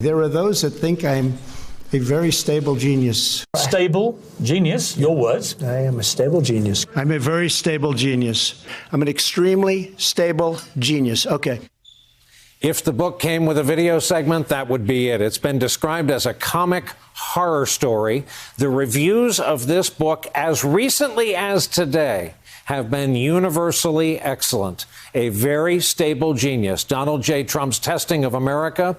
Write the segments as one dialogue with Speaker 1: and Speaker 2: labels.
Speaker 1: There are those that think I'm a very stable genius.
Speaker 2: Stable genius, your words.
Speaker 3: I am a stable genius.
Speaker 1: I'm a very stable genius. I'm an extremely stable genius. Okay.
Speaker 4: If the book came with a video segment, that would be it. It's been described as a comic horror story. The reviews of this book, as recently as today, have been universally excellent. A very stable genius, Donald J. Trump's Testing of America,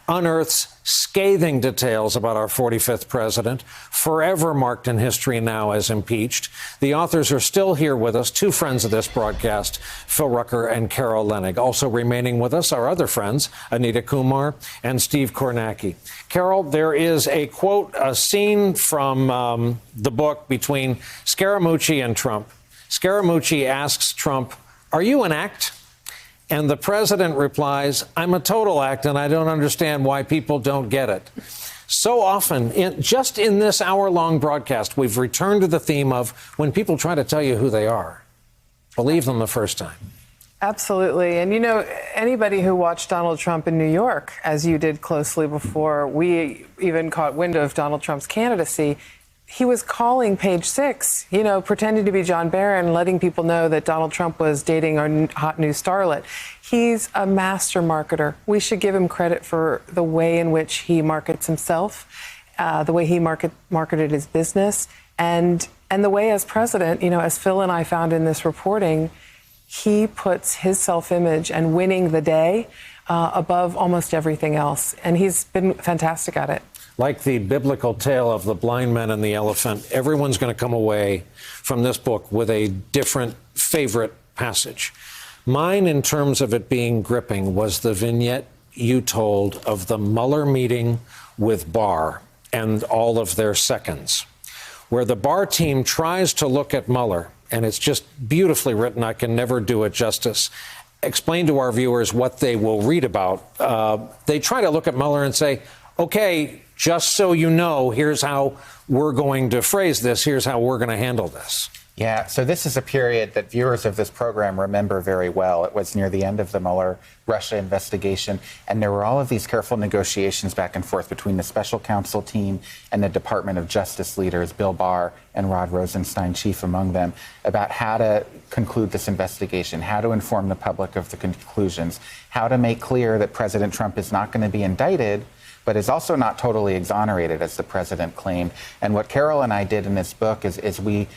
Speaker 4: unearths scathing details about our 45th president, forever marked in history now as impeached. The authors are still here with us, two friends of this broadcast, Phil Rucker and Carol Leonnig. Also remaining with us are other friends, Anita Kumar and Steve Kornacki. Carol, there is a quote, a scene from the book between Scaramucci and Trump. Scaramucci asks Trump, "Are you an act?" And the president replies, "I'm a total act, and I don't understand why people don't get it." So often, just in this hour-long broadcast, we've returned to the theme of when people try to tell you who they are, believe them the first time.
Speaker 5: Absolutely. And, you know, anybody who watched Donald Trump in New York, as you did closely before we even caught wind of Donald Trump's candidacy, he was calling Page Six, you know, pretending to be John Barron, letting people know that Donald Trump was dating our hot new starlet. He's a master marketer. We should give him credit for the way in which he markets himself, the way he marketed his business, and the way as president, you know, as Phil and I found in this reporting, he puts his self-image and winning the day above almost everything else. And he's been fantastic at it.
Speaker 4: Like the biblical tale of the blind man and the elephant, everyone's going to come away from this book with a different favorite passage. Mine, in terms of it being gripping, was the vignette you told of the Mueller meeting with Barr and all of their seconds, where the Barr team tries to look at Mueller, and it's just beautifully written. I can never do it justice. Explain to our viewers what they will read about. They try to look at Mueller and say, okay, just so you know, here's how we're going to phrase this. Here's how we're going to handle this.
Speaker 6: Yeah, so this is a period that viewers of this program remember very well. It was near the end of the Mueller Russia investigation, and there were all of these careful negotiations back and forth between the special counsel team and the Department of Justice leaders, Bill Barr and Rod Rosenstein, chief among them, about how to conclude this investigation, how to inform the public of the conclusions, how to make clear that President Trump is not going to be indicted, but is also not totally exonerated, as the president claimed. And what Carol and I did in this book is we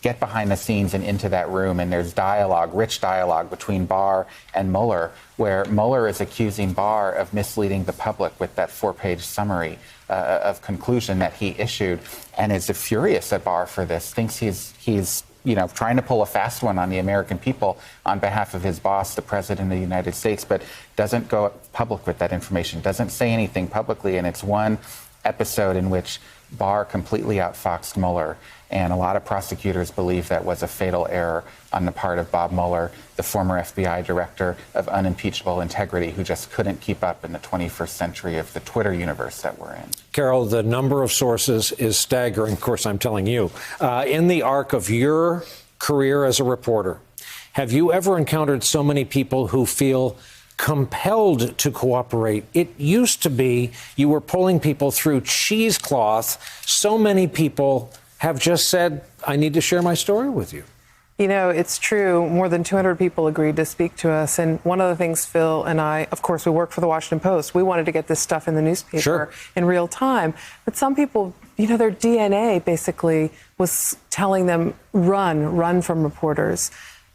Speaker 6: get behind the scenes and into that room, and there's dialogue, rich dialogue between Barr and Mueller, where Mueller is accusing Barr of misleading the public with that 4-page summary of conclusion that he issued, and is furious at Barr for this, thinks he's you know, trying to pull a fast one on the American people on behalf of his boss, the President of the United States, but doesn't go public with that information, doesn't say anything publicly. And it's one episode in which Barr completely outfoxed Mueller. And a lot of prosecutors believe that was a fatal error on the part of Bob Mueller, the former FBI director of unimpeachable integrity, who just couldn't keep up in the 21st century of the Twitter universe that we're in.
Speaker 4: Carol, the number of sources is staggering. Of course, I'm telling you. In the arc of your career as a reporter, have you ever encountered so many people who feel compelled to cooperate? It used to be you were pulling people through cheesecloth. So many people have just said, I need to share my story with you.
Speaker 5: You know, it's true. More than 200 people agreed to speak to us. And one of the things Phil and I, of course, we work for the Washington Post. We wanted to get this stuff in the newspaper in real time. But some people, you know, their DNA basically was telling them, run from reporters.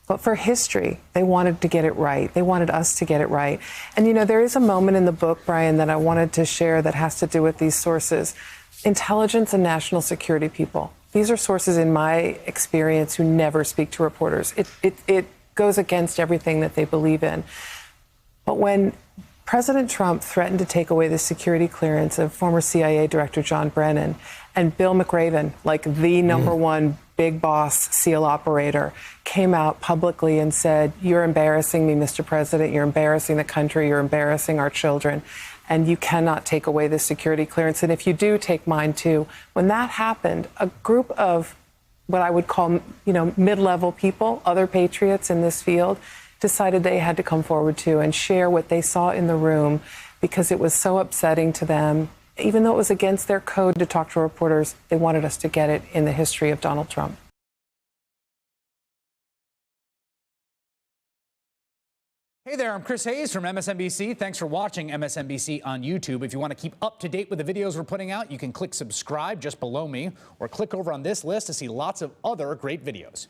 Speaker 5: But for history, they wanted to get it right. They wanted us to get it right. And, you know, there is a moment in the book, Brian, that I wanted to share that has to do with these sources. Intelligence and national security people. These are sources in my experience who never speak to reporters. It goes against everything that they believe in. But when President Trump threatened to take away the security clearance of former CIA Director John Brennan, and Bill McRaven, like the number one big boss SEAL operator, came out publicly and said, you're embarrassing me, Mr. President. You're embarrassing the country. You're embarrassing our children. And you cannot take away the security clearance. And if you do, take mine too. When that happened, a group of what I would call, you know, mid-level people, other patriots in this field, decided they had to come forward too and share what they saw in the room because it was so upsetting to them. Even though it was against their code to talk to reporters, they wanted us to get it in the history of Donald Trump.
Speaker 3: Hey there, I'm Chris Hayes from MSNBC. Thanks for watching MSNBC on YouTube. If you want to keep up to date with the videos we're putting out, you can click subscribe just below me or click over on this list to see lots of other great videos.